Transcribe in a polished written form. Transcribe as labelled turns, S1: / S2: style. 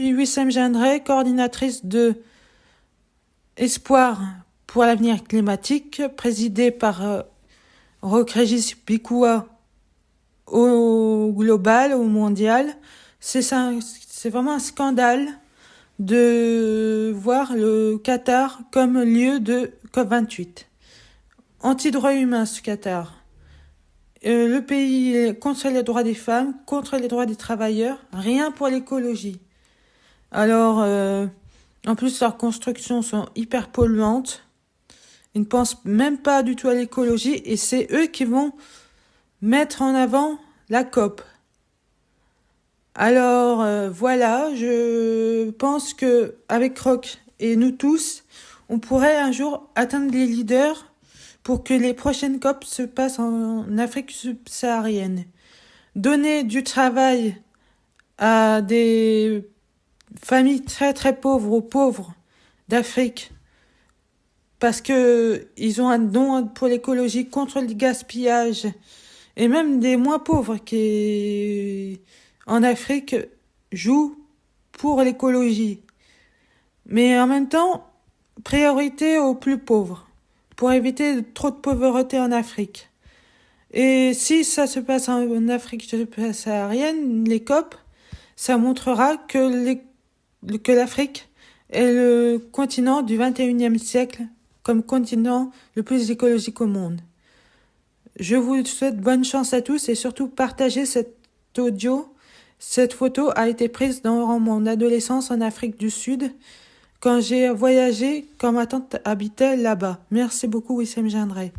S1: Wissem Gendray, coordinatrice de Espoir pour l'avenir climatique, présidée par Roch Régis Bikoua au global, au mondial. C'est vraiment un scandale de voir le Qatar comme lieu de COP28. Anti-droit humain, ce Qatar. Le pays est contre les droits des femmes, contre les droits des travailleurs, rien pour l'écologie. Alors, en plus, leurs constructions sont hyper polluantes. Ils ne pensent même pas du tout à l'écologie et c'est eux qui vont mettre en avant la COP. Alors, voilà, je pense que avec Roch et nous tous, on pourrait un jour atteindre les leaders pour que les prochaines COP se passent en Afrique subsaharienne. Donner du travail à des familles très très pauvres, aux pauvres d'Afrique, parce que ils ont un don pour l'écologie, contre le gaspillage, et même des moins pauvres qui, en Afrique, jouent pour l'écologie. Mais en même temps, priorité aux plus pauvres, pour éviter trop de pauvreté en Afrique. Et si ça se passe en Afrique subsaharienne, les COP, ça montrera que l'Afrique est le continent du 21e siècle comme continent le plus écologique au monde. Je vous souhaite bonne chance à tous et surtout partagez cet audio. Cette photo a été prise durant mon adolescence en Afrique du Sud quand j'ai voyagé, quand ma tante habitait là-bas. Merci beaucoup, Wissem Gendray.